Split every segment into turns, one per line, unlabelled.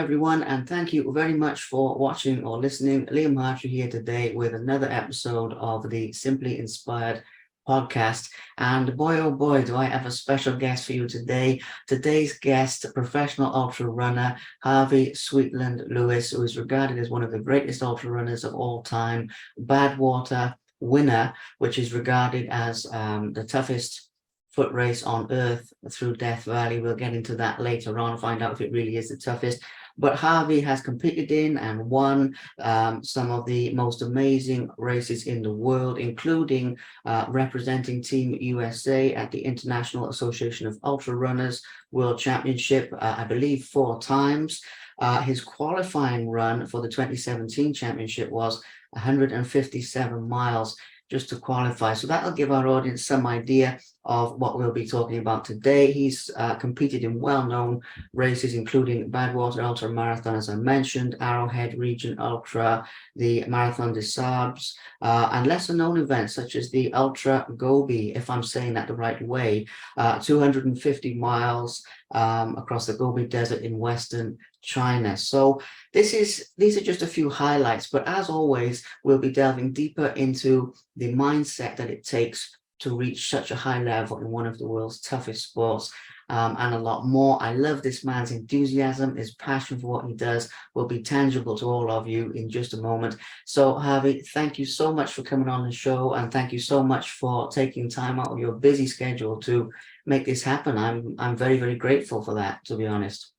everyone, and thank you very much for watching or listening. Liam Hartree here today with another episode of the Simply Inspired podcast. And boy, oh boy, do I have a special guest for you today. Today's guest, professional ultra runner, Harvey Lewis, who is regarded as one of the greatest ultra runners of all time, Badwater winner, which is regarded as the toughest foot race on earth through Death Valley. We'll get into that later on, find out if it really is the toughest. But Harvey has competed in and won some of the most amazing races in the world, including representing Team USA at the International Association of Ultra Runners World Championship, I believe 4 times. His qualifying run for the 2017 championship was 157 miles just to qualify. So that'll give our audience some idea of what we'll be talking about today. He's competed in well-known races, including Badwater Ultra Marathon, as I mentioned, Arrowhead Region Ultra, the Marathon des Sables, and lesser-known events such as the Ultra Gobi, if I'm saying that the right way, 250 miles across the Gobi Desert in Western China. So these are just a few highlights, but as always, we'll be delving deeper into the mindset that it takes to reach such a high level in one of the world's toughest sports, and a lot more. I love this man's enthusiasm. His passion for what he does will be tangible to all of you in just a moment. So Harvey, thank you so much for coming on the show, and thank you so much for taking time out of your busy schedule to make this happen. I'm very, very grateful for that, to be honest.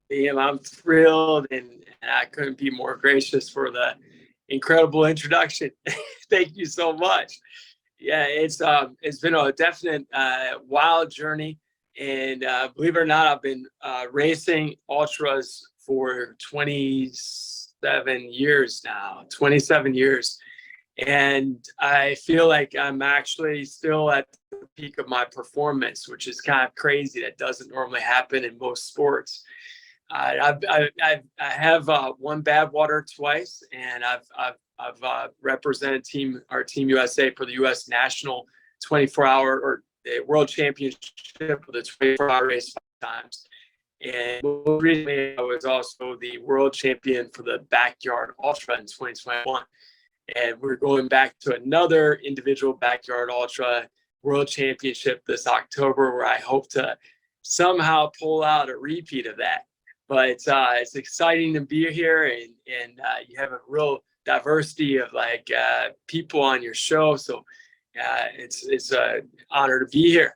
Liam, I'm thrilled, and I couldn't be more gracious for the incredible introduction. Thank you so much. Yeah, it's been a definite wild journey, and believe it or not, I've been racing ultras for 27 years now. 27 years, and I feel like I'm actually still at the peak of my performance, which is kind of crazy. That doesn't normally happen in most sports. I have won Badwater twice, and I've represented our Team USA for the U.S. National 24-hour or the World Championship for the 24-hour race 5 times. And most recently, I was also the World Champion for the Backyard Ultra in 2021. And we're going back to another individual Backyard Ultra World Championship this October, where I hope to somehow pull out a repeat of that. But it's exciting to be here, and you have a real diversity of people on your show. So it's an honor to be here.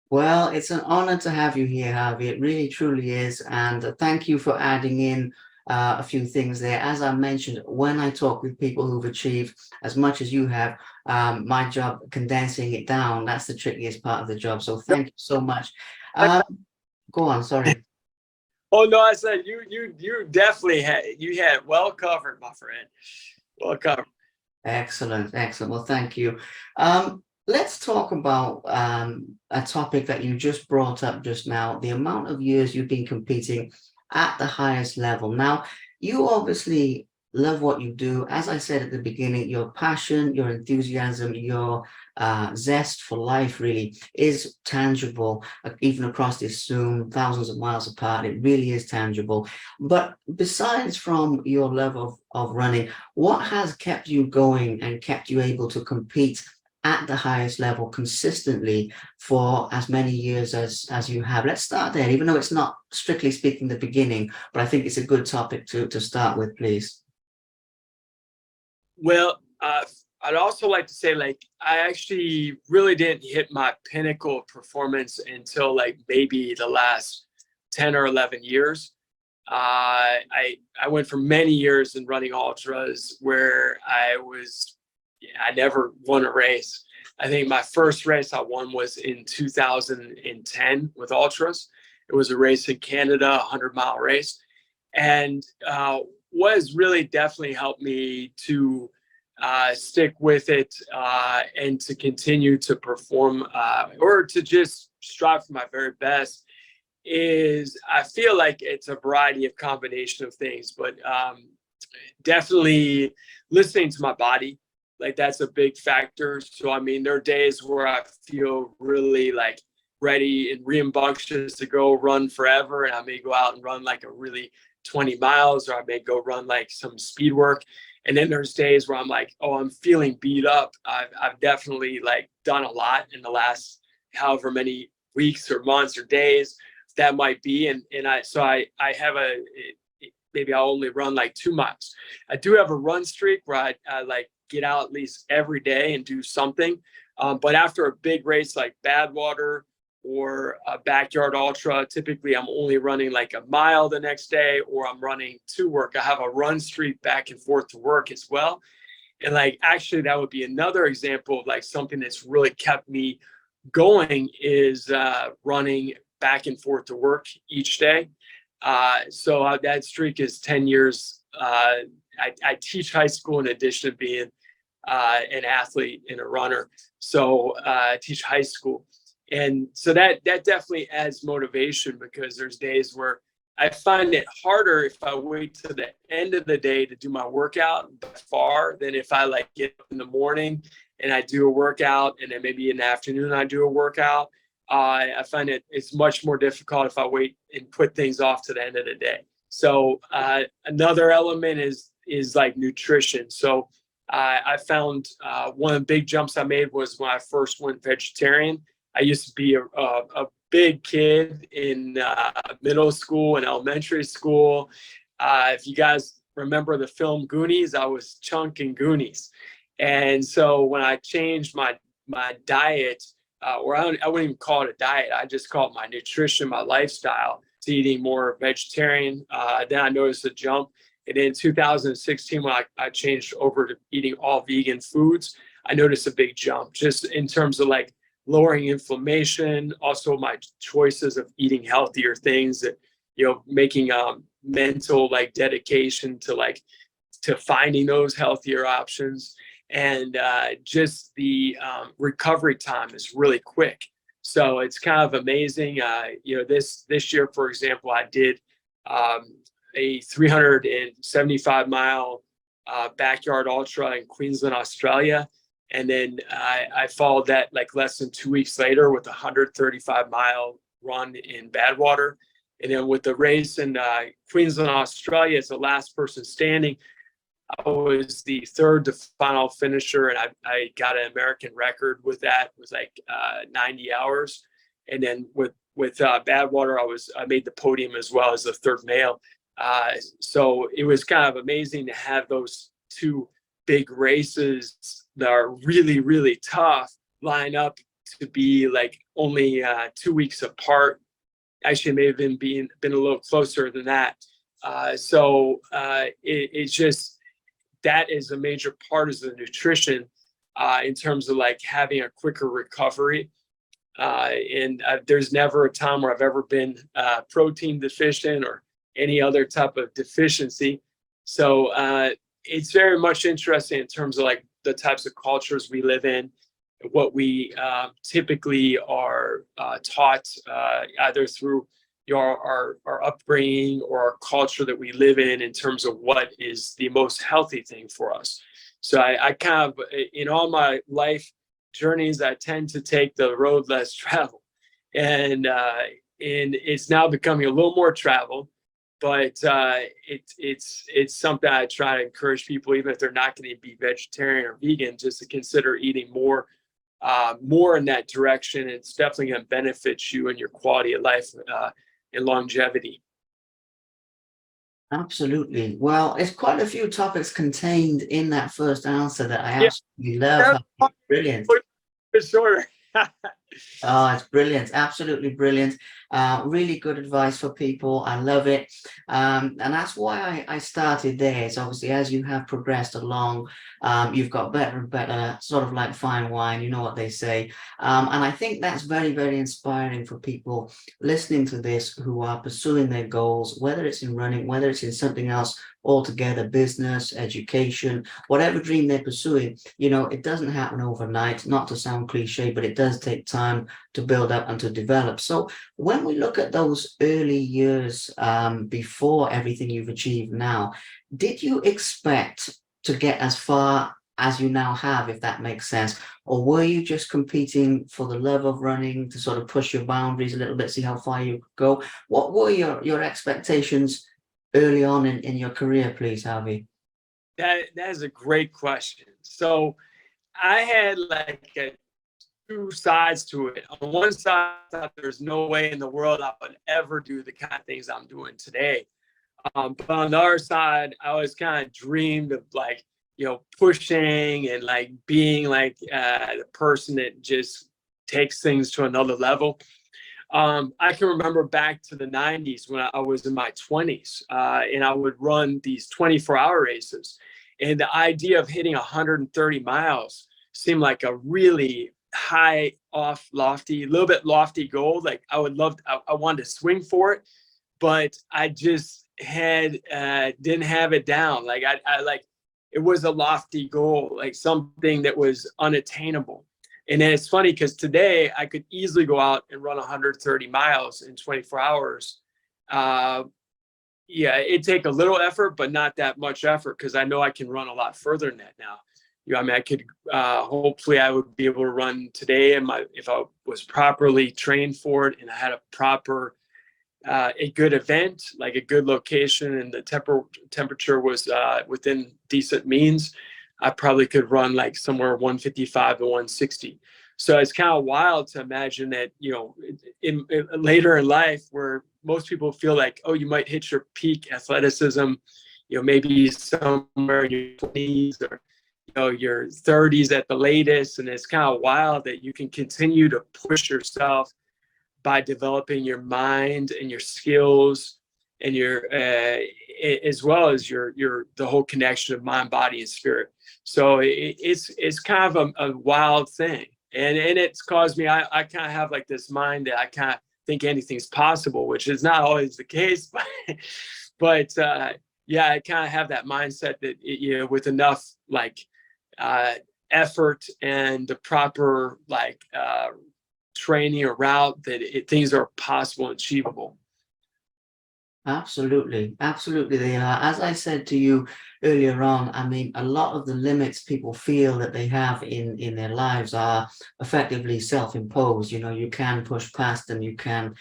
Well, it's an honor to have you here, Harvey. It really, truly is. And thank you for adding in a few things there. As I mentioned, when I talk with people who've achieved as much as you have, my job condensing it down, that's the trickiest part of the job. So thank you so much. Go on, sorry.
Oh no, I said you definitely had it well covered, my friend. Well covered.
Excellent. Well, thank you. Let's talk about a topic that you just brought up just now, the amount of years you've been competing at the highest level. Now, you obviously love what you do. As I said at the beginning, your passion, your enthusiasm, your zest for life really is tangible, even across this Zoom, thousands of miles apart. It really is tangible. But besides from your love of running, what has kept you going and kept you able to compete at the highest level consistently for as many years as you have? Let's start there, even though it's not strictly speaking the beginning, but I think it's a good topic to start with, please.
Well, I'd also like to say, I actually really didn't hit my pinnacle performance until maybe the last 10 or 11 years. I went for many years in running ultras where I never won a race. I think my first race I won was in 2010 with ultras. It was a race in Canada, a 100-mile race. And what has really definitely helped me to stick with it and to continue to perform or to just strive for my very best is I feel like it's a variety of combination of things, but definitely listening to my body. That's a big factor. So, I mean, there are days where I feel really ready and rambunctious to go run forever. And I may go out and run like a really 20 miles, or I may go run like some speed work. And then there's days where I'm like, oh, I'm feeling beat up. I've definitely like done a lot in the last however many weeks or months or days that might be. And I have maybe I'll only run like 2 miles. I do have a run streak where I like get out at least every day and do something. But after a big race like Badwater or a backyard ultra, typically I'm only running like a mile the next day, or I'm running to work. I have a run streak back and forth to work as well. And like, actually that would be another example of like something that's really kept me going is running back and forth to work each day. So that streak is 10 years. I teach high school in addition to being an athlete and a runner. So I teach high school. And so that definitely adds motivation, because there's days where I find it harder if I wait to the end of the day to do my workout by far than if I like get up in the morning and I do a workout, and then maybe in the afternoon I do a workout. I find it's much more difficult if I wait and put things off to the end of the day. So another element is like nutrition. So I found one of the big jumps I made was when I first went vegetarian. I used to be a big kid in middle school and elementary school. If you guys remember the film Goonies, I was Chunk in Goonies. And so when I changed my diet, or I wouldn't even call it a diet, I just call it my nutrition, my lifestyle, to eating more vegetarian, then I noticed a jump. And in 2016, when I changed over to eating all vegan foods, I noticed a big jump just in terms of like lowering inflammation, also my choices of eating healthier things, that, making mental like dedication to finding those healthier options. And just the recovery time is really quick. So it's kind of amazing. This year, for example, I did a 375 mile backyard ultra in Queensland, Australia. And then I followed that like less than 2 weeks later with a 135-mile run in Badwater. And then with the race in Queensland, Australia, as the last person standing, I was the third to final finisher, and I got an American record with that. It was like 90 hours. And then with Badwater, I made the podium as well as the third male. So it was kind of amazing to have those two big races that are really, really tough line up to be like only 2 weeks apart. Actually, it may have been a little closer than that. It's just, that is a major part of the nutrition in terms of like having a quicker recovery. And there's never a time where I've ever been protein deficient or any other type of deficiency. So it's very much interesting in terms of like the types of cultures we live in, what we typically are taught either through our upbringing or our culture that we live in terms of what is the most healthy thing for us. So I kind of, in all my life journeys, I tend to take the road less traveled, and it's now becoming a little more traveled. But it's something I try to encourage people, even if they're not going to be vegetarian or vegan, just to consider eating more in that direction. It's definitely going to benefit you and your quality of life and longevity.
Absolutely. Well, it's quite a few topics contained in that first answer that I absolutely love. Brilliant.
For sure.
Oh, it's brilliant. Absolutely brilliant. Really good advice for people. I love it. And that's why I started there. It's obviously as you have progressed along, you've got better and better, sort of like fine wine, you know what they say. And I think that's very, very inspiring for people listening to this who are pursuing their goals, whether it's in running, whether it's in something else altogether, business, education, whatever dream they're pursuing. It doesn't happen overnight, not to sound cliche, but it does take time to build up and to develop. So when we look at those early years before everything you've achieved now, did you expect to get as far as you now have, if that makes sense? Or were you just competing for the love of running to sort of push your boundaries a little bit, see how far you could go? What were your expectations early on in your career, please, Harvey?
That is a great question. So I had like two sides to it. On one side, I thought there's no way in the world I would ever do the kind of things I'm doing today. But on the other side, I always kind of dreamed of like, pushing and like being like the person that just takes things to another level. I can remember back to the 90s when I was in my 20s, and I would run these 24-hour races. And the idea of hitting 130 miles seemed like a really high lofty, a little bit lofty goal. Like I wanted to swing for it, but I just didn't have it down. Like I like, it was a lofty goal, like something that was unattainable. And then it's funny because today I could easily go out and run 130 miles in 24 hours. It'd take a little effort, but not that much effort because I know I can run a lot further than that now. I mean, I could hopefully I would be able to run today, if I was properly trained for it and I had a good event, like a good location, and the temperature was within decent means, I probably could run like somewhere 155 to 160. So it's kind of wild to imagine that, in later in life where most people feel like, oh, you might hit your peak athleticism, maybe somewhere in your 20s or, your 30s at the latest. And it's kind of wild that you can continue to push yourself by developing your mind and your skills and your as well as the whole connection of mind, body, and spirit. So it's kind of a wild thing, and it's caused me. I kind of have like this mind that I kind of think anything's possible, which is not always the case, but I kind of have that mindset that with enough like effort and the proper like training or route that things are possible and achievable.
Absolutely, absolutely they are. As I said to you earlier on, I mean, a lot of the limits people feel that they have in their lives are effectively self-imposed. You can push past them, you can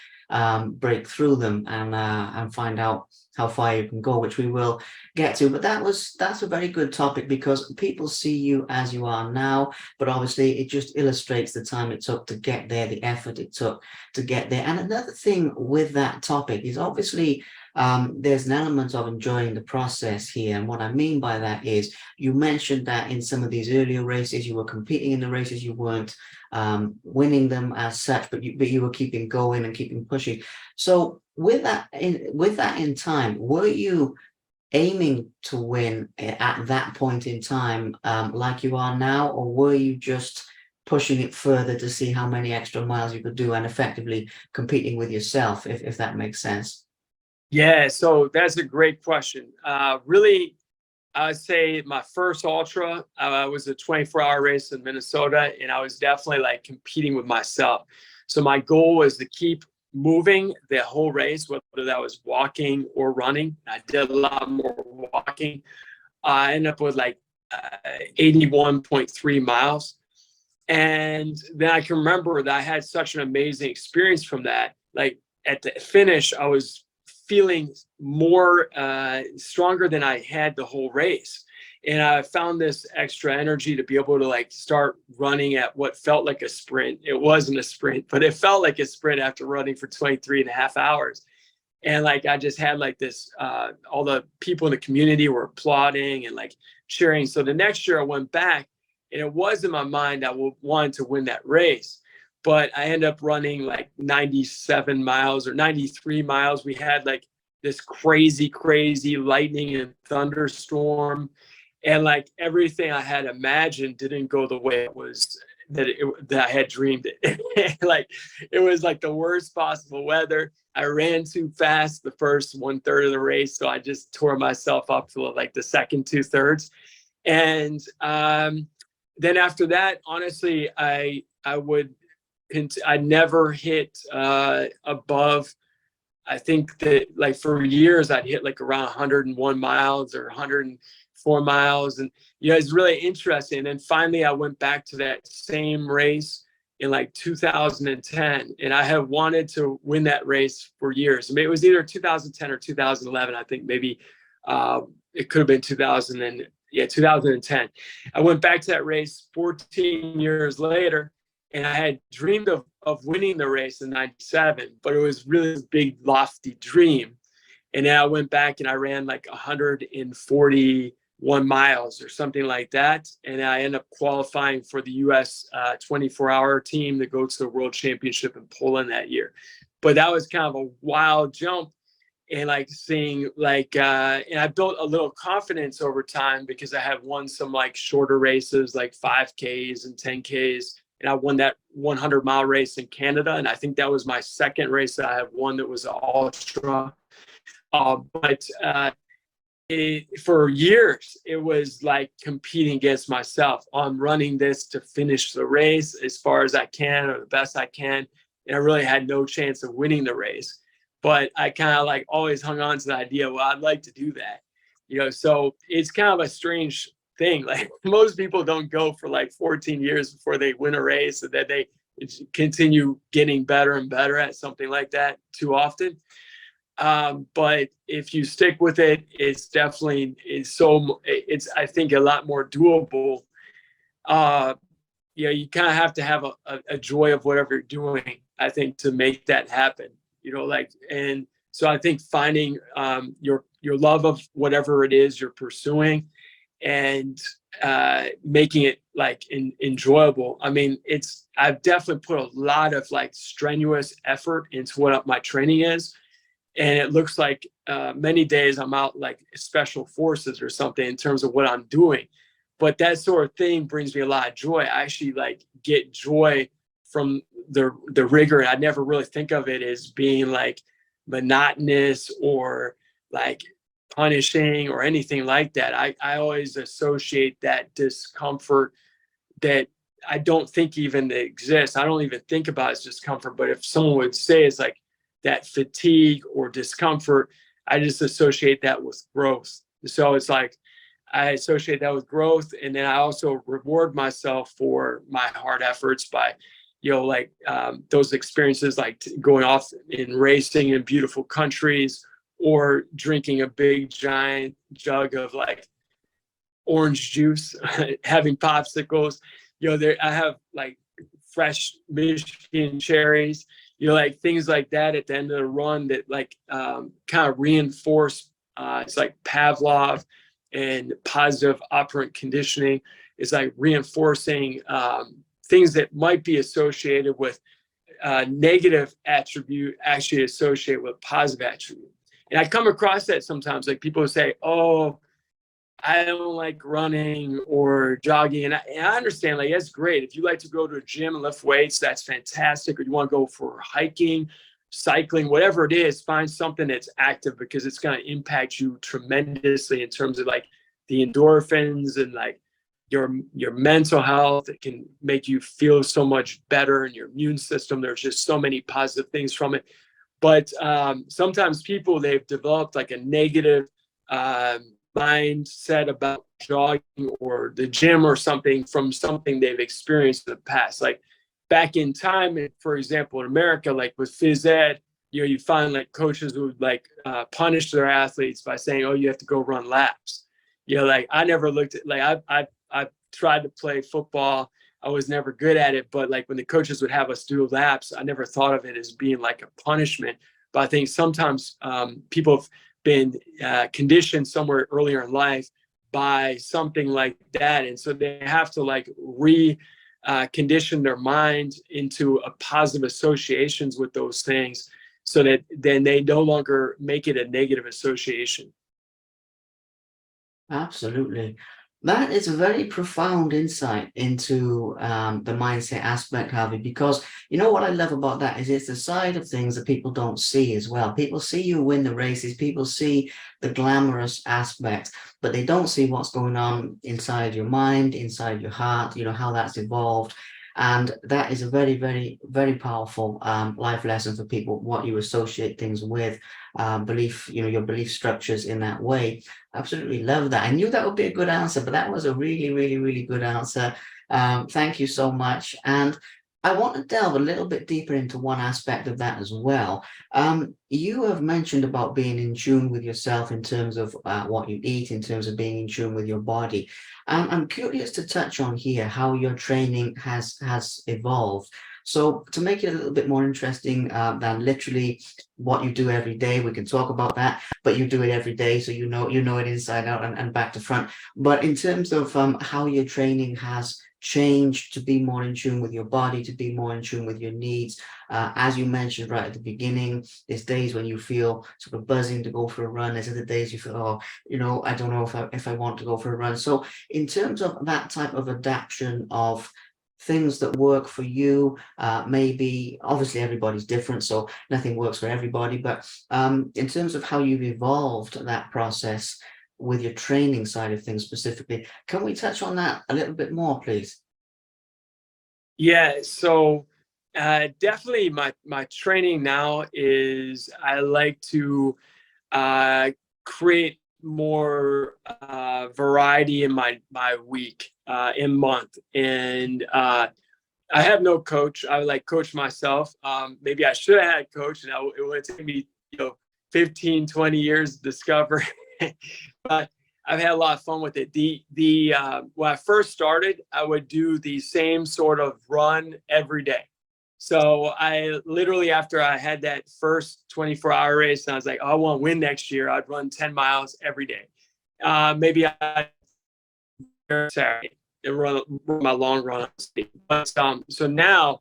break through them and find out how far you can go, which we will get to. But that's a very good topic because people see you as you are now, but obviously it just illustrates the time it took to get there, the effort it took to get there. And another thing with that topic is obviously there's an element of enjoying the process here. And what I mean by that is you mentioned that in some of these earlier races, you were competing in the races, you weren't winning them as such, but you were keeping going and keeping pushing. So with that in time, were you aiming to win at that point in time, like you are now, or were you just pushing it further to see how many extra miles you could do and effectively competing with yourself, if that makes sense?
Yeah, so that's a great question. Really, I would say my first ultra was a 24-hour race in Minnesota, and I was definitely like competing with myself. So my goal was to keep moving the whole race, whether that was walking or running. I did a lot more walking. I ended up with like 81.3 miles. And then I can remember that I had such an amazing experience from that. Like at the finish, I was feeling more stronger than I had the whole race. And I found this extra energy to be able to like start running at what felt like a sprint. It wasn't a sprint, but it felt like a sprint after running for 23 and a half hours. And like, I just had like this, all the people in the community were applauding and like cheering. So the next year I went back and it was in my mind, I wanted to win that race. But I ended up running like 97 miles or 93 miles. We had like this crazy lightning and thunderstorm. And like everything I had imagined didn't go the way it was that I had dreamed it. Like it was like the worst possible weather. I ran too fast the first 1/3 of the race. So I just tore myself up to like the second 2/3. And then after that, honestly, I never hit above. I think that like for years I'd hit like around 101 miles or 4 miles. And, it's really interesting. And then finally, I went back to that same race in like 2010. And I have wanted to win that race for years. I mean, it was either 2010 or 2011. I think maybe it could have been 2010. I went back to that race 14 years later, and I had dreamed of winning the race in 97, but it was really a big, lofty dream. And then I went back and I ran like 141 miles or something like that. And I ended up qualifying for the US 24-hour team that goes to the World Championship in Poland that year. But that was kind of a wild jump. And like seeing like, and I built a little confidence over time because I have won some like shorter races, like 5Ks and 10Ks. And I won that 100-mile race in Canada. And I think that was my second race that I have won that was an ultra. For years, it was like competing against myself. I'm running this to finish the race as far as I can or the best I can. And I really had no chance of winning the race. But I kind of like always hung on to the idea, well, I'd like to do that. So it's kind of a strange thing. Like most people don't go for like 14 years before they win a race, and then they continue getting better and better at something like that too often. But if you stick with it, it's definitely it's I think a lot more doable. You kind of have to have a joy of whatever you're doing, I think, to make that happen. And so I think finding your love of whatever it is you're pursuing and making it like enjoyable. I mean, I've definitely put a lot of like strenuous effort into what my training is. And it looks like many days I'm out like special forces or something in terms of what I'm doing. But that sort of thing brings me a lot of joy. I actually like get joy from the rigor. And I never really think of it as being like monotonous or like punishing or anything like that. I always associate that discomfort that I don't think even exists. I don't even think about it as discomfort. But if someone would say it's like that fatigue or discomfort, I just associate that with growth. So it's like I associate that with growth. And then I also reward myself for my hard efforts by those experiences, like going off in racing in beautiful countries or drinking a big giant jug of like orange juice, having popsicles. I have like fresh Michigan cherries, like things like that at the end of the run that like kind of reinforce. It's like Pavlov and positive operant conditioning is like reinforcing things that might be associated with negative attribute actually associate with positive attribute. And I come across that sometimes, like people say, oh, I don't like running or jogging. And I understand, like, that's great. If you like to go to a gym and lift weights, that's fantastic. Or you want to go for hiking, cycling, whatever it is, find something that's active because it's going to impact you tremendously in terms of like the endorphins and like your mental health. It can make you feel so much better in your immune system. There's just so many positive things from it. But sometimes people, they've developed like a negative mindset about jogging or the gym or something from something they've experienced in the past. Like back in time, for example, in America, like with phys ed, you find like coaches who would like punish their athletes by saying, oh, you have to go run laps. Like I never looked at, like I tried to play football. I was never good at it, but like when the coaches would have us do laps, I never thought of it as being like a punishment. But I think sometimes people have been conditioned somewhere earlier in life by something like that. And so they have to like condition their mind into a positive associations with those things so that then they no longer make it a negative association.
Absolutely. That is a very profound insight into the mindset aspect, Harvey, because what I love about that is it's the side of things that people don't see as well. People see you win the races, people see the glamorous aspect, but they don't see what's going on inside your mind, inside your heart, how that's evolved. And that is a very, very, very powerful life lesson for people, what you associate things with, belief, your belief structures in that way. Absolutely love that. I knew that would be a good answer, but that was a really, really, really good answer. Thank you so much. And I want to delve a little bit deeper into one aspect of that as well. You have mentioned about being in tune with yourself in terms of what you eat, in terms of being in tune with your body. I'm curious to touch on here how your training has evolved. So to make it a little bit more interesting than literally what you do every day, we can talk about that, but you do it every day, so you know it inside out and back to front. But in terms of how your training has changed to be more in tune with your body, to be more in tune with your needs, as you mentioned right at the beginning, there's days when you feel sort of buzzing to go for a run. There's other days you feel, oh, I don't know if I want to go for a run. So in terms of that type of adaptation of things that work for you, maybe obviously everybody's different, so nothing works for everybody, but in terms of how you've evolved that process with your training side of things specifically, can we touch on that a little bit more, please?
Yeah, so definitely my training now is I like to uh, create more variety in my week, in month, and I have no coach. I like coach myself. Maybe I should have had a coach, and it would take me 15, 20 years to discover. But I've had a lot of fun with it. The when I first started, I would do the same sort of run every day. So I literally, after I had that first 24-hour race, and I was like, oh, I want to win next year, I'd run 10 miles every day. Maybe I Saturday and run my long run. But so now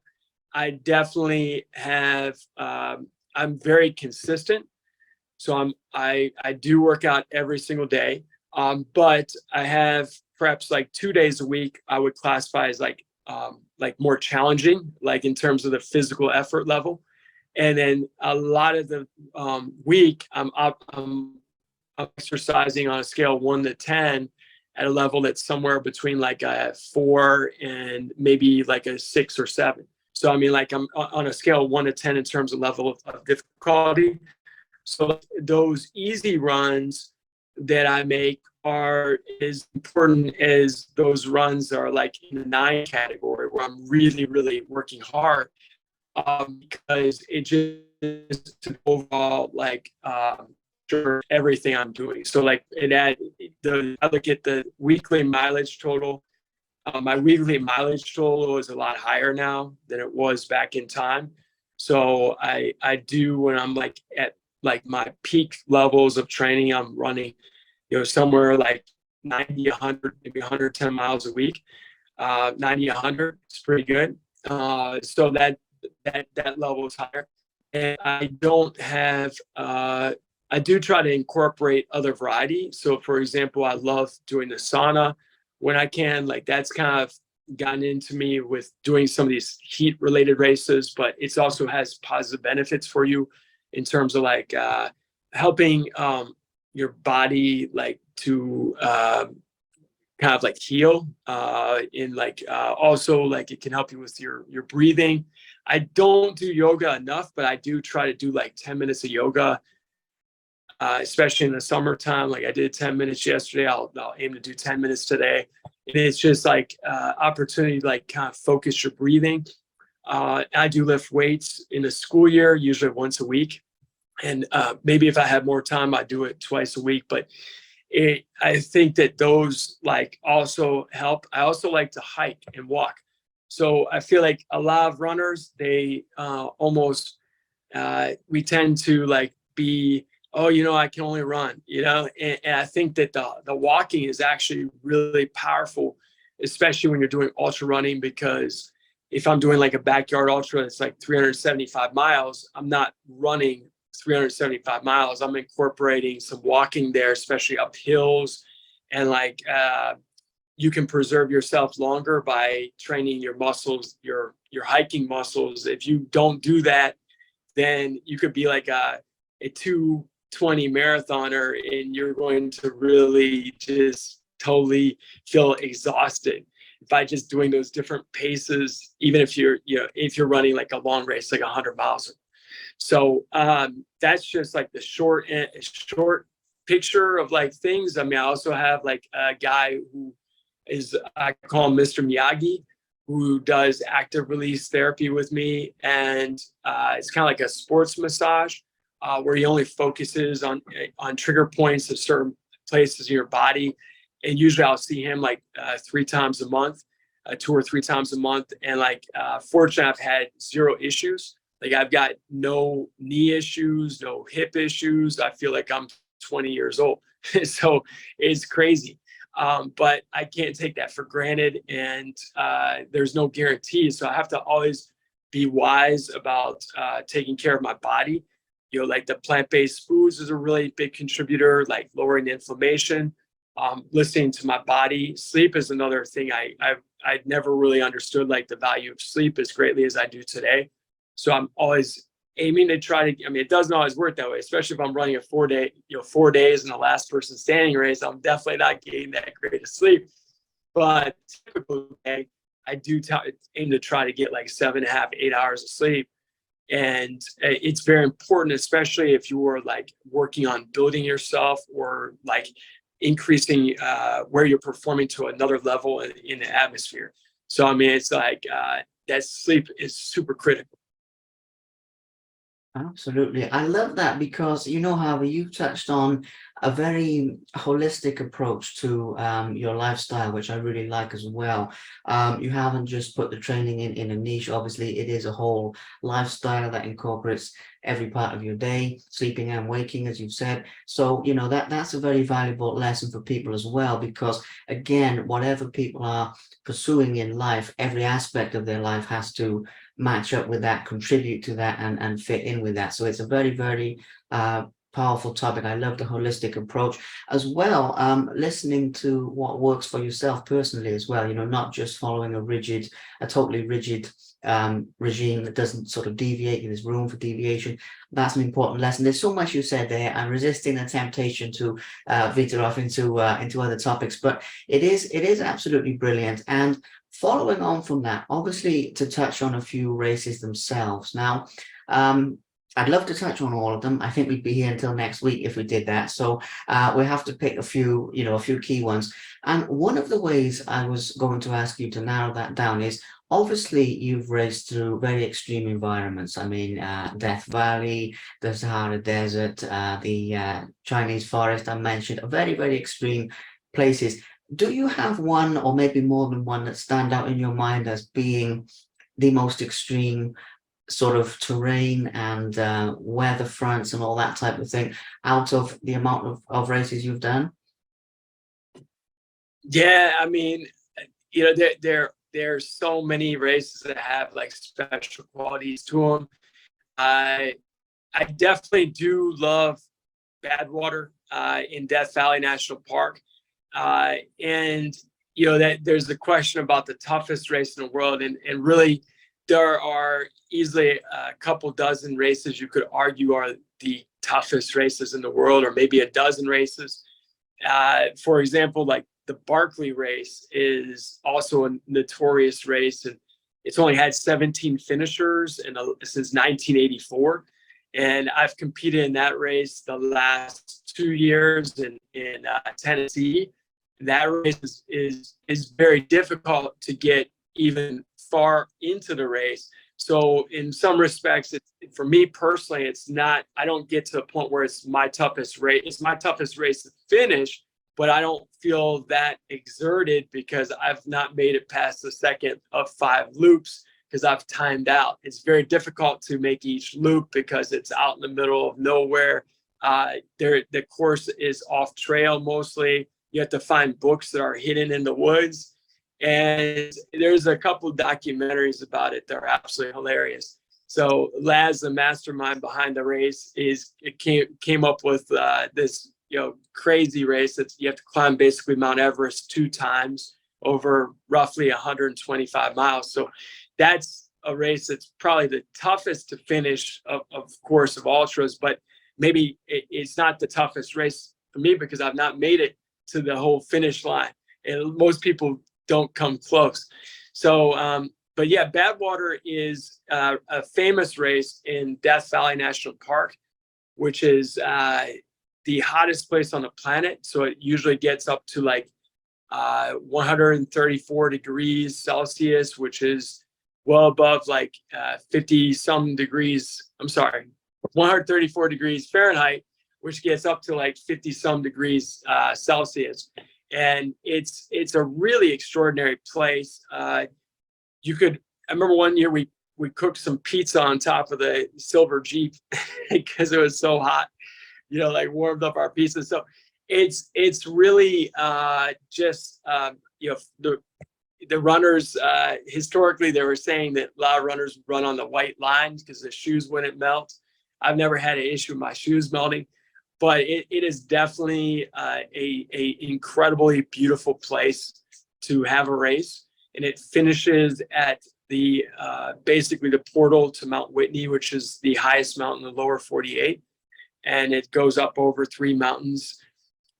I definitely have. I'm very consistent. So I do work out every single day. But I have perhaps like 2 days a week I would classify as like more challenging, like in terms of the physical effort level. And then a lot of the week I'm exercising on a scale of 1 to 10 at a level that's somewhere between like a 4 and maybe like a 6 or 7. So I mean, like I'm on a scale of 1 to 10 in terms of level of difficulty. So those easy runs that I make are as important as those runs that are like in the 9 category, where I'm really, really working hard, because it just overall like sure everything I'm doing. So like I look at the weekly mileage total. My weekly mileage total is a lot higher now than it was back in time. So I do, when I'm like at like my peak levels of training, I'm running, somewhere like 90, 100, maybe 110 miles a week. 90, 100 is pretty good. So that level is higher. And I don't have, I do try to incorporate other variety. So for example, I love doing the sauna when I can. Like that's kind of gotten into me with doing some of these heat related races, but it also has positive benefits for you in terms of like helping your body like to kind of like heal, in like also like it can help you with your breathing. I don't do yoga enough, but I do try to do like 10 minutes of yoga, especially in the summertime. Like I did 10 minutes yesterday. I'll aim to do 10 minutes today. And it's just like opportunity to like kind of focus your breathing. I do lift weights in the school year, usually once a week. And maybe if I had more time, I do it twice a week. But I think that those like also help. I also like to hike and walk. So I feel like a lot of runners, they almost, we tend to like be, oh, I can only run, and I think that the walking is actually really powerful, especially when you're doing ultra running, because if I'm doing like a backyard ultra, it's like 375 miles. I'm not running 375 miles. I'm incorporating some walking there, especially up hills, and like you can preserve yourself longer by training your muscles, your hiking muscles. If you don't do that, then you could be like a 2:20 marathoner, and you're going to really just totally feel exhausted. by just doing those different paces, even if if you're running like a long race, like 100 miles. So that's just like the short picture of like things. I mean, I also have like a guy who I call him Mr. Miyagi, who does active release therapy with me. And it's kind of like a sports massage where he only focuses on trigger points at certain places in your body. And usually I'll see him like 3 times a month, 2 or 3 times a month. And like, fortunately, I've had 0 issues. Like I've got no knee issues, no hip issues. I feel like I'm 20 years old. So it's crazy. But I can't take that for granted. And there's no guarantees. So I have to always be wise about taking care of my body. Like the plant-based foods is a really big contributor, like lowering inflammation, listening to my body. Sleep is another thing I'd never really understood, like the value of sleep as greatly as I do today. So I'm always aiming to try to, I mean, it doesn't always work that way, especially if I'm running a 4-day, 4 days in the last person standing race. I'm definitely not getting that great of sleep. But typically, I do aim to try to get like 7.5, 8 hours of sleep. And it's very important, especially if you are like working on building yourself or like increasing where you're performing to another level in the atmosphere. So, I mean, it's like that sleep is super critical.
Absolutely. I love that because, Harvey, you've touched on a very holistic approach to your lifestyle, which I really like as well. You haven't just put the training in a niche. Obviously, it is a whole lifestyle that incorporates every part of your day, sleeping and waking, as you've said. So, that's a very valuable lesson for people as well, because again, whatever people are pursuing in life, every aspect of their life has to match up with that, contribute to that, and fit in with that. So it's a very, very powerful topic. I love the holistic approach as well. Listening to what works for yourself personally as well, not just following a totally rigid regime that doesn't sort of deviate. There's room for deviation. That's an important lesson. There's so much you said there. I'm resisting the temptation to veer off into other topics, but it is absolutely brilliant. And following on from that, obviously, to touch on a few races themselves. Now, I'd love to touch on all of them. I think we'd be here until next week if we did that. So we have to pick a few key ones. And one of the ways I was going to ask you to narrow that down is, obviously, you've raced through very extreme environments. I mean, Death Valley, the Sahara Desert, the Chinese forest I mentioned, are very, very extreme places. Do you have one or maybe more than one that stand out in your mind as being the most extreme sort of terrain and weather fronts and all that type of thing out of the amount of races you've done?
Yeah, I mean, there's so many races that have like special qualities to them. I definitely do love Badwater in Death Valley National Park. And that there's the question about the toughest race in the world, and really there are easily a couple dozen races you could argue are the toughest races in the world, or maybe a dozen races. For example, like the Barkley race is also a notorious race, and it's only had 17 finishers since 1984. And I've competed in that race the last 2 years in Tennessee. That race is very difficult to get even far into the race. So in some respects, for me personally, it's not, I don't get to a point where it's my toughest race. It's my toughest race to finish, but I don't feel that exerted because I've not made it past the second of 5 loops because I've timed out. It's very difficult to make each loop because it's out in the middle of nowhere. The course is off trail mostly. You have to find books that are hidden in the woods. And there's a couple of documentaries about it that are absolutely hilarious. So Laz, the mastermind behind the race, came up with this crazy race that you have to climb basically Mount Everest 2 times over roughly 125 miles. So that's a race that's probably the toughest to finish, of course, of ultras, but maybe it's not the toughest race for me because I've not made it to the whole finish line. And most people don't come close. So, but yeah, Badwater is a famous race in Death Valley National Park, which is the hottest place on the planet. So it usually gets up to like 134 degrees Celsius, which is well above like 50 some degrees. I'm sorry, 134 degrees Fahrenheit, which gets up to like 50 some degrees Celsius. And it's a really extraordinary place. I remember one year we cooked some pizza on top of the silver Jeep because it was so hot, like warmed up our pizza. So it's really the runners, historically they were saying that a lot of runners run on the white lines because the shoes wouldn't melt. I've never had an issue with my shoes melting, but it is definitely a incredibly beautiful place to have a race. And it finishes at the basically the portal to Mount Whitney, which is the highest mountain in the lower 48. And it goes up over 3 mountains.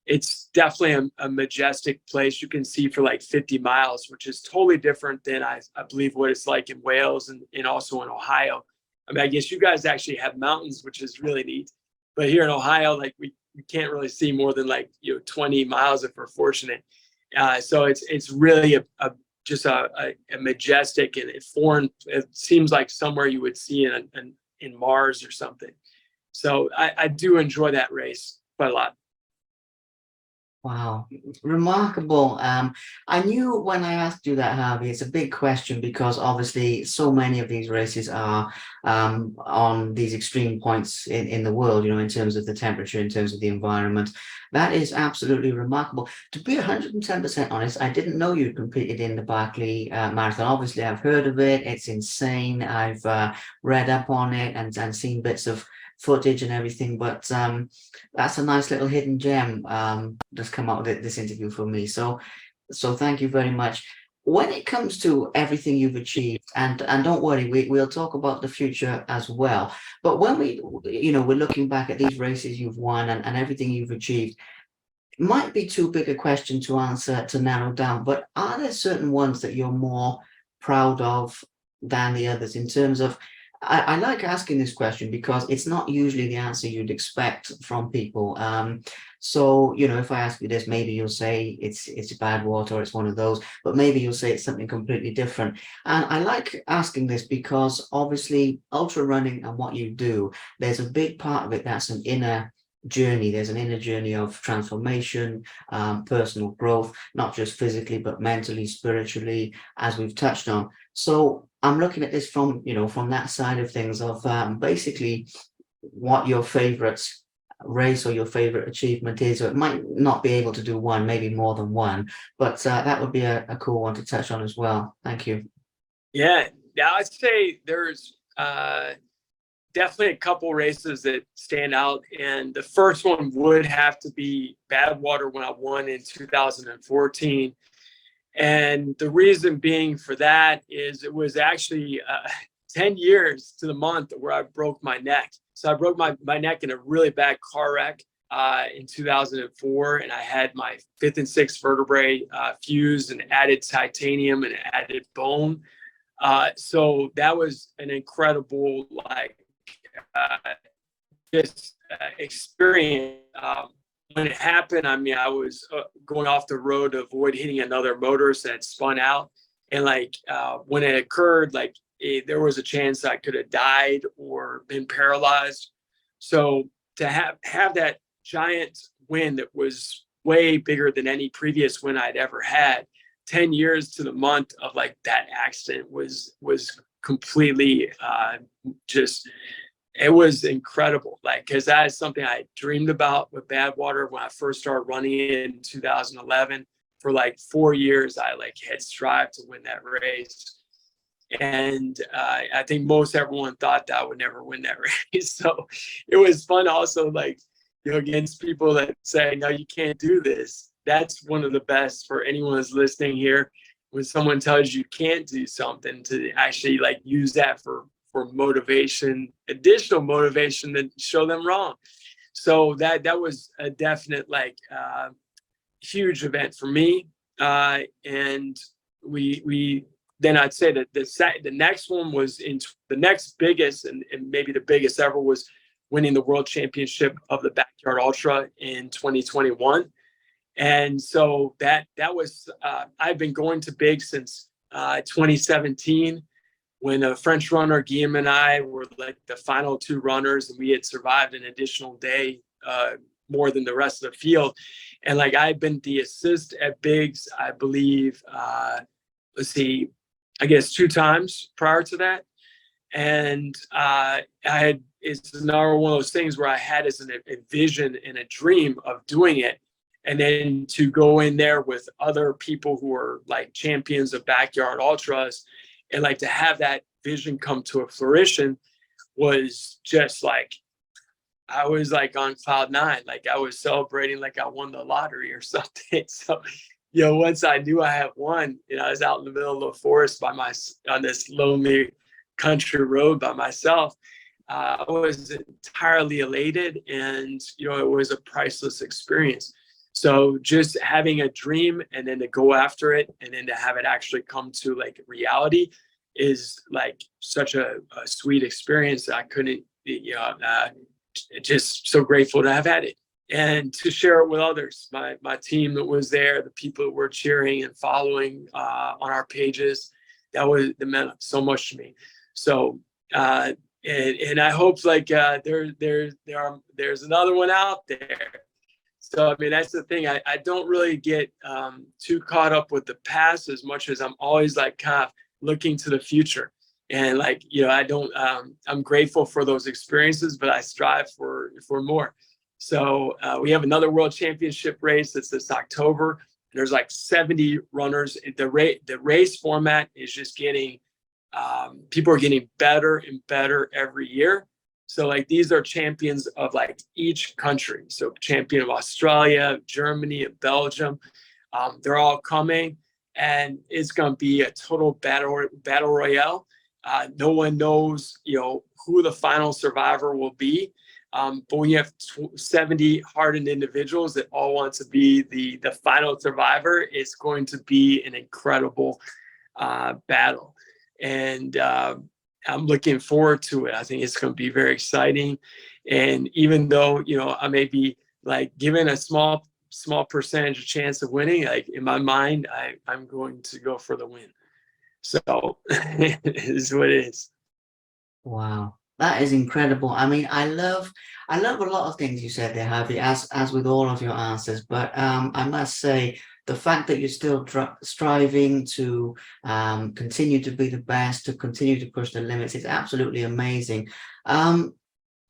It's definitely a majestic place you can see for like 50 miles, which is totally different than I believe what it's like in Wales and also in Ohio. I mean, I guess you guys actually have mountains, which is really neat. But here in Ohio, like we can't really see more than like 20 miles if we're fortunate. So it's really just a majestic and foreign. It seems like somewhere you would see in Mars or something. So I do enjoy that race quite a lot.
Wow, remarkable. I knew when I asked you that, Harvey, it's a big question because obviously so many of these races are on these extreme points in the world, in terms of the temperature, in terms of the environment. That is absolutely remarkable. To be 110% honest, I didn't know you competed in the Barkley Marathon. Obviously, I've heard of it. It's insane. I've read up on it and seen bits of footage and everything, but that's a nice little hidden gem that's come out of this interview for me. So thank you very much. When it comes to everything you've achieved, and don't worry, we'll talk about the future as well. But when we're looking back at these races you've won and everything you've achieved, it might be too big a question to answer to narrow down, but are there certain ones that you're more proud of than the others in terms of I like asking this question because it's not usually the answer you'd expect from people. So, if I ask you this, maybe you'll say it's Badwater or it's one of those, but maybe you'll say it's something completely different. And I like asking this because obviously ultra running and what you do, there's a big part of it that's an inner journey. There's an inner journey of transformation, personal growth, not just physically, but mentally, spiritually, as we've touched on. So I'm looking at this from that side of things of basically what your favorite race or your favorite achievement is, or it might not be able to do one, maybe more than one, but that would be a cool one to touch on as well. Thank you.
Yeah, I'd say there's definitely a couple races that stand out, and the first one would have to be Badwater when I won in 2014. And the reason being for that is it was actually 10 years to the month where I broke my neck. So I broke my neck in a really bad car wreck in 2004, and I had my 5th and 6th vertebrae fused and added titanium and added bone. So that was an incredible experience. When it happened, I mean, I was going off the road to avoid hitting another motorist that spun out. And when it occurred, there was a chance I could have died or been paralyzed. So to have that giant win that was way bigger than any previous win I'd ever had, 10 years to the month of that accident was completely it was incredible, because that is something I dreamed about with Badwater when I first started running in 2011. For 4 years, I had strived to win that race. And I think most everyone thought that I would never win that race. So it was fun also, against people that say, no, you can't do this. That's one of the best for anyone who's listening here. When someone tells you can't do something, to actually use that for motivation, additional motivation to show them wrong. So that was a definite huge event for me. And we then I'd say that the next one was the next biggest and maybe the biggest ever was winning the world championship of the backyard ultra in 2021. And so that was I've been going to big since 2017, when a French runner, Guillaume, and I were like the final two runners, and we had survived an additional day more than the rest of the field. And like I've been the assist at bigs, I believe, let's see, I guess 2 times prior to that. And it's another one of those things where I had as a vision and a dream of doing it. And then to go in there with other people who are like champions of backyard ultras, and like to have that vision come to a fruition was just like, I was like on cloud 9, like I was celebrating like I won the lottery or something. So, once I knew I had won, I was out in the middle of the forest on this lonely country road by myself. I was entirely elated, and it was a priceless experience. So just having a dream and then to go after it and then to have it actually come to like reality is like such a sweet experience that I couldn't, just so grateful to have had it and to share it with others. My team that was there, the people that were cheering and following on our pages, that meant so much to me. So, and I hope like there's another one out there. So, I mean, that's the thing. I don't really get too caught up with the past as much as I'm always like kind of looking to the future. And like, I don't, I'm grateful for those experiences, but I strive for more. So we have another world championship race that's this October. There's like 70 runners. The race format is just getting, people are getting better and better every year. So like these are champions of like each country. So champion of Australia, Germany, and Belgium. They're all coming, and it's going to be a total battle royale. No one knows, who the final survivor will be. But when you have 70 hardened individuals that all want to be the final survivor, it's going to be an incredible battle. And I'm looking forward to it. I think it's going to be very exciting. And even though, I may be like given a small percentage of chance of winning, like in my mind, I'm going to go for the win. So it is what it is.
Wow, that is incredible. I mean, I love a lot of things you said there, Harvey, as with all of your answers. But I must say, the fact that you're still striving to continue to be the best, to continue to push the limits, is absolutely amazing.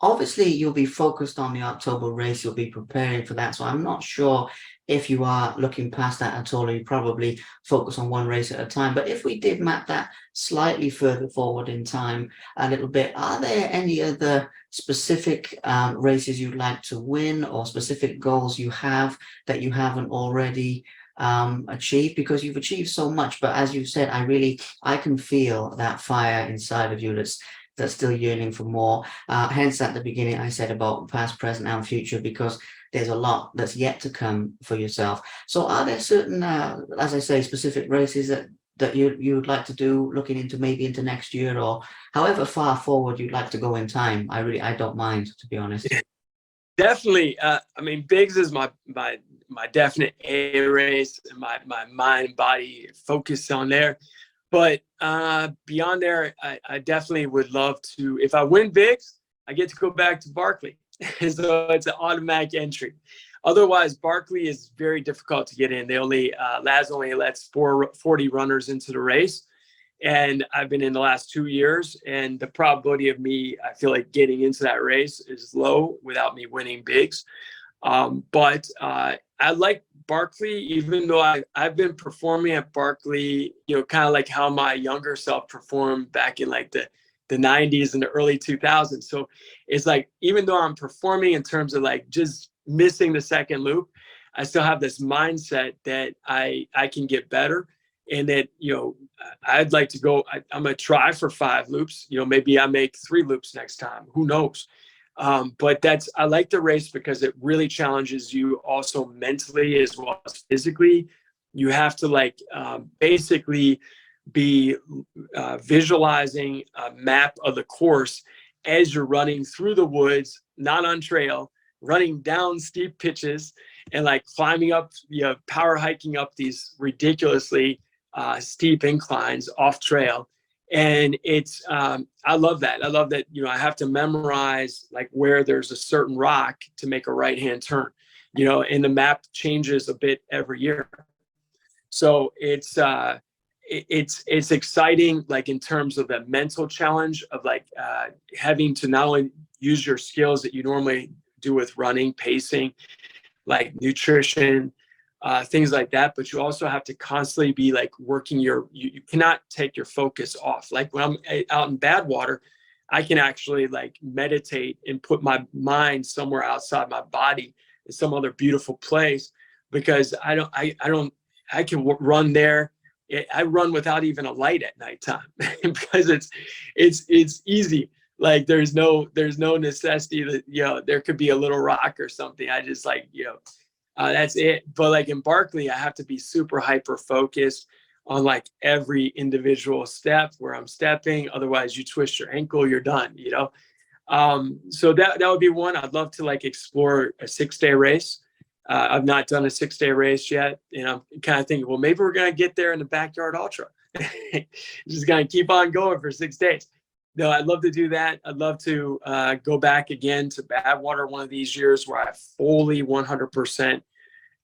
Obviously, you'll be focused on the October race. You'll be preparing for that. So I'm not sure if you are looking past that at all, or you probably focus on one race at a time. But if we did map that slightly further forward in time a little bit, are there any other specific races you'd like to win, or specific goals you have that you haven't already achieved? Because you've achieved so much, but as you said, I can feel that fire inside of you that's still yearning for more. Hence, at the beginning, I said about past, present, and future, because there's a lot that's yet to come for yourself. So are there certain, as I say, specific races that you'd like to do, looking into next year, or however far forward you'd like to go in time? I don't mind, to be honest.
Definitely. I mean, Bigs is my definite A race, and my mind, body focus on there. But beyond there, I definitely would love to, if I win Bigs, I get to go back to Barkley. So it's an automatic entry. Otherwise, Barkley is very difficult to get in. They LAS only lets 40 runners into the race. And I've been in the last 2 years, and the probability of me, I feel like, getting into that race is low without me winning Bigs. But I like Barkley, even though I've been performing at Barkley, kind of like how my younger self performed back in like the 90s and the early 2000s. So it's like, even though I'm performing in terms of like just missing the second loop, I still have this mindset that I can get better, and that, I'd like to go, I'm going to try for 5 loops. Maybe I make 3 loops next time. Who knows? But I like the race because it really challenges you also mentally as well as physically. You have to like basically be visualizing a map of the course as you're running through the woods, not on trail, running down steep pitches and like climbing up, power hiking up these ridiculously steep inclines off trail. And it's, I love that. I love that, I have to memorize like where there's a certain rock to make a right-hand turn, and the map changes a bit every year. So it's exciting, like in terms of the mental challenge of like having to not only use your skills that you normally do with running, pacing, like nutrition, things like that, but you also have to constantly be like working you cannot take your focus off. Like when I'm out in bad water, I can actually like meditate and put my mind somewhere outside my body in some other beautiful place, because I can run there. I run without even a light at nighttime because it's easy. Like there's no necessity that, there could be a little rock or something. I just like, that's it. But like in Barkley, I have to be super hyper focused on like every individual step where I'm stepping. Otherwise you twist your ankle, you're done, So that would be one. I'd love to like explore a 6-day race. I've not done a 6-day race yet. And I'm kind of thinking, well, maybe we're going to get there in the backyard ultra. Just going to keep on going for 6 days. No, I'd love to do that. I'd love to go back again to Badwater one of these years where I fully 100%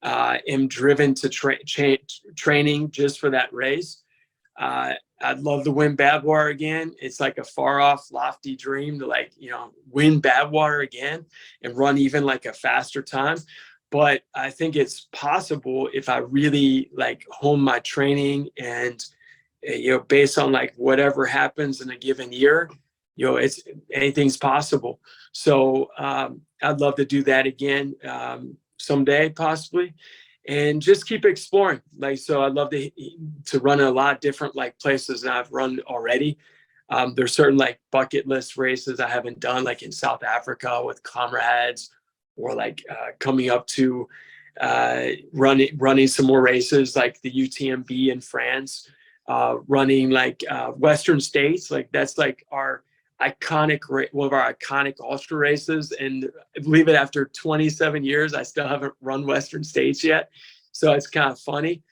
am driven to training just for that race. I'd love to win Badwater again. It's like a far off, lofty dream to like, win Badwater again and run even like a faster time. But I think it's possible if I really like hone my training and, based on like whatever happens in a given year, it's anything's possible. So I'd love to do that again someday, possibly, and just keep exploring. Like, so I'd love to run a lot of different like places that I've run already. There's certain like bucket list races I haven't done, like in South Africa with comrades, or like coming up to running some more races like the UTMB in France, running like Western States. Like that's like our iconic, one of our iconic ultra races. And believe it, after 27 years, I still haven't run Western States yet. So it's kind of funny.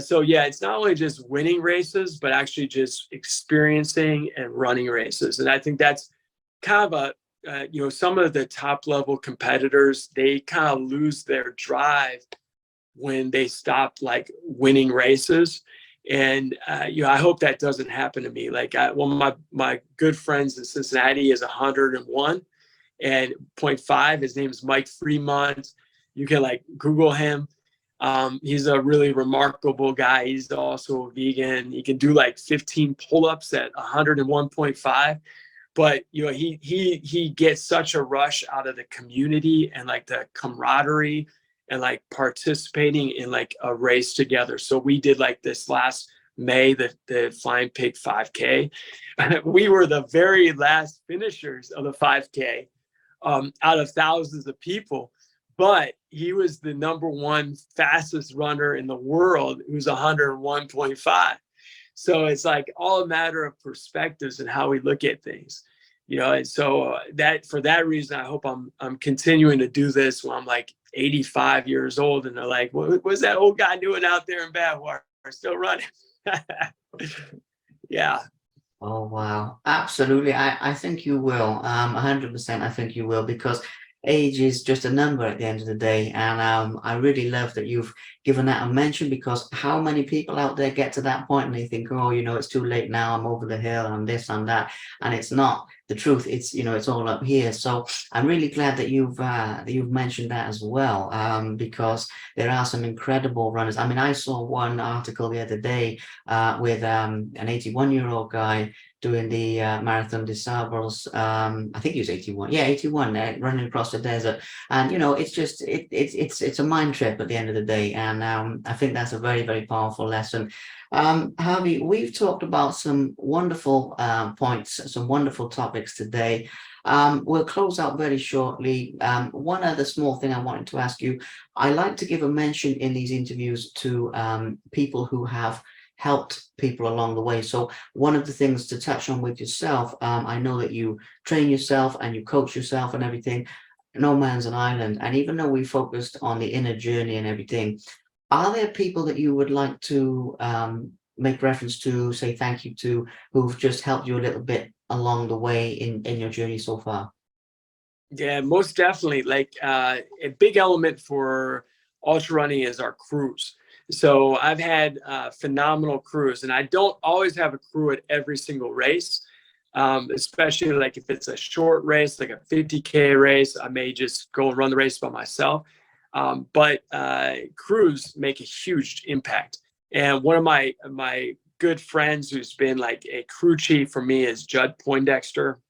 So yeah, it's not only just winning races, but actually just experiencing and running races. And I think that's kind of some of the top level competitors, they kind of lose their drive when they stop like winning races. And, I hope that doesn't happen to me. Like one of my good friends in Cincinnati is 101 and 0.5. His name is Mike Fremont. You can like Google him. He's a really remarkable guy. He's also a vegan. He can do like 15 pull-ups at 101.5. But he gets such a rush out of the community and like the camaraderie and like participating in like a race together. So we did like this last May, the Flying Pig 5K. We were the very last finishers of the 5K out of thousands of people. But he was the number one fastest runner in the world, who's 101.5. So it's like all a matter of perspectives and how we look at things, and so that for that reason, I hope I'm continuing to do this when I'm like 85 years old and they're like, what's that old guy doing out there in Badwater? Still running. Yeah.
Oh, wow. Absolutely. I think you will. 100%. I think you will, because age is just a number at the end of the day. And I really love that you've given that a mention, because how many people out there get to that point and they think, oh, it's too late now. I'm over the hill and this and that. And it's not the truth. It's, it's all up here. So I'm really glad that you've mentioned that as well, because there are some incredible runners. I mean, I saw one article the other day with an 81-year-old guy doing the Marathon des Sables. I think he was 81. Yeah, 81, running across the desert. And, it's just, it's a mind trip at the end of the day. And I think that's a very, very powerful lesson. Harvey, we've talked about some wonderful points, some wonderful topics today. We'll close out very shortly. One other small thing I wanted to ask you. I like to give a mention in these interviews to people who have helped people along the way. So one of the things to touch on with yourself, I know that you train yourself and you coach yourself and everything. No man's an island. And even though we focused on the inner journey and everything, are there people that you would like to make reference to, say thank you to, who've just helped you a little bit along the way in your journey so far?
Yeah, most definitely. Like a big element for ultra running is our crews. So I've had phenomenal crews, and I don't always have a crew at every single race. Especially like if it's a short race, like a 50K race, I may just go and run the race by myself. But crews make a huge impact. And one of my good friends who's been like a crew chief for me is Judd Poindexter.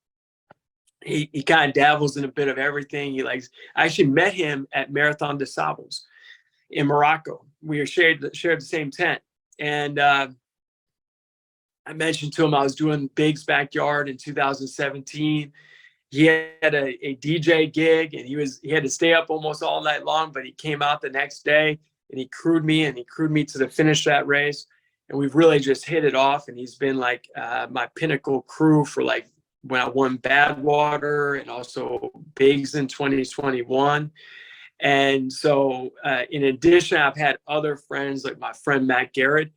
He kind of dabbles in a bit of everything. I actually met him at Marathon des Sables in Morocco. We shared the same tent. And I mentioned to him I was doing Big's Backyard in 2017. He had a DJ gig, and he had to stay up almost all night long, but he came out the next day and he crewed me to the finish of that race. And we've really just hit it off. And he's been like my pinnacle crew for like when I won Badwater and also Biggs in 2021. And so in addition, I've had other friends like my friend Matt Garrett.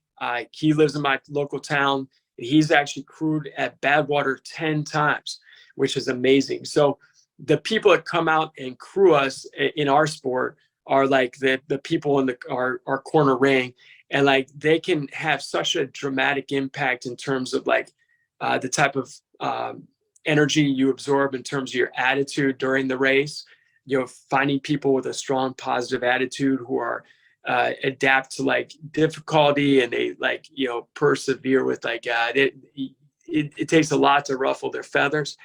He lives in my local town. He's actually crewed at Badwater 10 times, which is amazing. So the people that come out and crew us in our sport are like the people in our corner ring. And like they can have such a dramatic impact in terms of like the type of energy you absorb in terms of your attitude during the race. Finding people with a strong positive attitude who are adapt to like difficulty, and they like persevere with like it takes a lot to ruffle their feathers.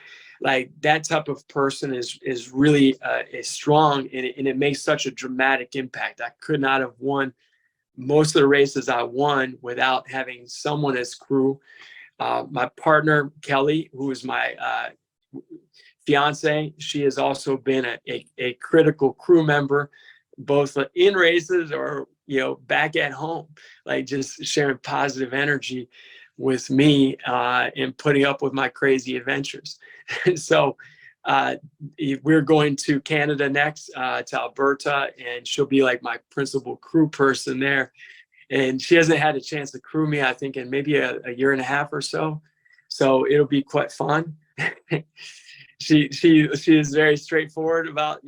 Like that type of person is really is strong, and it makes such a dramatic impact. I could not have won most of the races I won without having someone as crew. My partner Kelly, who is my fiance, she has also been a critical crew member, both in races or back at home, like just sharing positive energy with me and putting up with my crazy adventures. And so we're going to Canada next, to Alberta, and she'll be like my principal crew person there. And she hasn't had a chance to crew me, I think, in maybe a year and a half or so. So it'll be quite fun. She is very straightforward about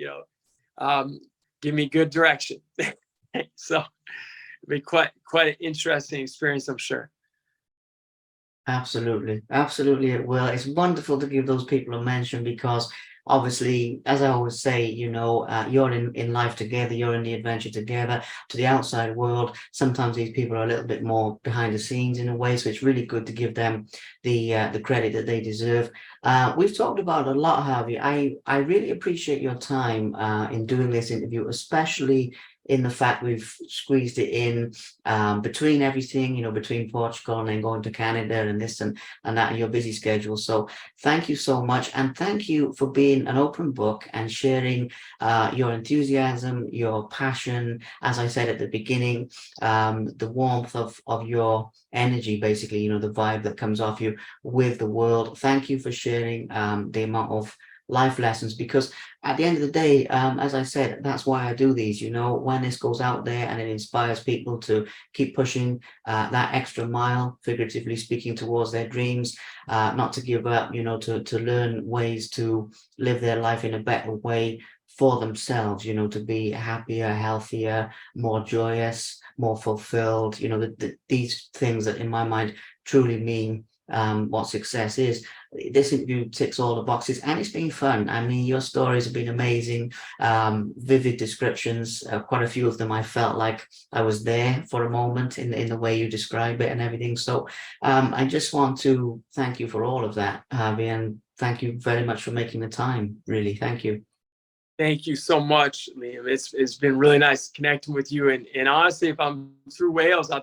give me good direction. So it'll be quite an interesting experience, I'm sure.
Absolutely. Absolutely it will. It's wonderful to give those people a mention because obviously, as I always say, you're in life together, you're in the adventure together. To the outside world, sometimes these people are a little bit more behind the scenes in a way, so it's really good to give them the credit that they deserve. We've talked about a lot, Harvey. I really appreciate your time in doing this interview, especially in the fact we've squeezed it in between everything, between Portugal and then going to Canada and this and that and your busy schedule. So thank you so much. And thank you for being an open book and sharing your enthusiasm, your passion, as I said at the beginning, the warmth of your energy, basically, the vibe that comes off you with the world. Thank you for sharing the amount of life lessons, because at the end of the day, as I said, that's why I do these. When this goes out there and it inspires people to keep pushing that extra mile, figuratively speaking, towards their dreams, not to give up, to learn ways to live their life in a better way for themselves, to be happier, healthier, more joyous, more fulfilled, these things that in my mind truly mean what success is. This interview ticks all the boxes, and it's been fun. I mean, your stories have been amazing, vivid descriptions. Quite a few of them I felt like I was there for a moment in the way you describe it and everything. So I just want to thank you for all of that, Harvey, and thank you very much for making the time. Really, thank you.
Thank you so much, Liam. It's been really nice connecting with you. And honestly, if I'm through Wales, I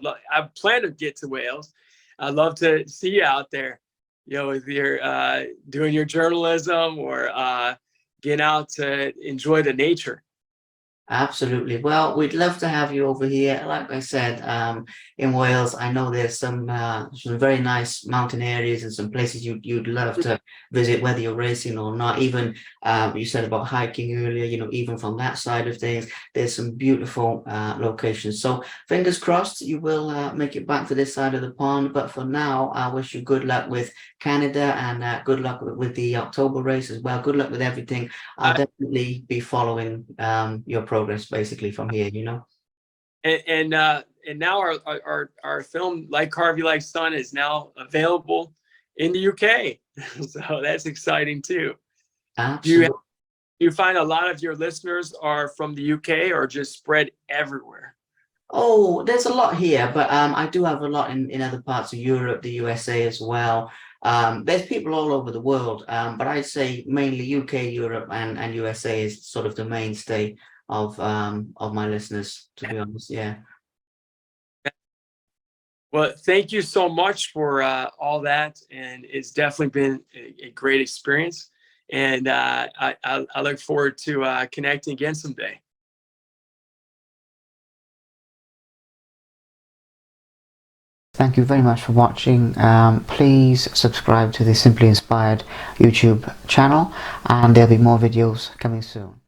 plan to get to Wales. I'd love to see you out there. with your doing your journalism or getting out to enjoy the nature.
Absolutely. Well, we'd love to have you over here. Like I said, in Wales, I know there's some very nice mountain areas and some places you'd love to visit, whether you're racing or not. Even you said about hiking earlier, even from that side of things, there's some beautiful locations. So fingers crossed you will make it back to this side of the pond. But for now, I wish you good luck with Canada and good luck with the October race as well. Good luck with everything. I'll definitely be following your progress basically from here.
And now our film Like Harvey Like Son is now available in the UK. So that's exciting too.
Absolutely.
Do you find a lot of your listeners are from the UK or just spread everywhere?
Oh, there's a lot here, but I do have a lot in other parts of Europe, the USA as well. There's people all over the world, but I'd say mainly UK, Europe, and USA is sort of the mainstay of my listeners, to be honest. Yeah.
Well, thank you so much for all that, and it's definitely been a great experience. And I look forward to connecting again someday.
Thank you very much for watching. Please subscribe to the Simply Inspired YouTube channel, and there'll be more videos coming soon.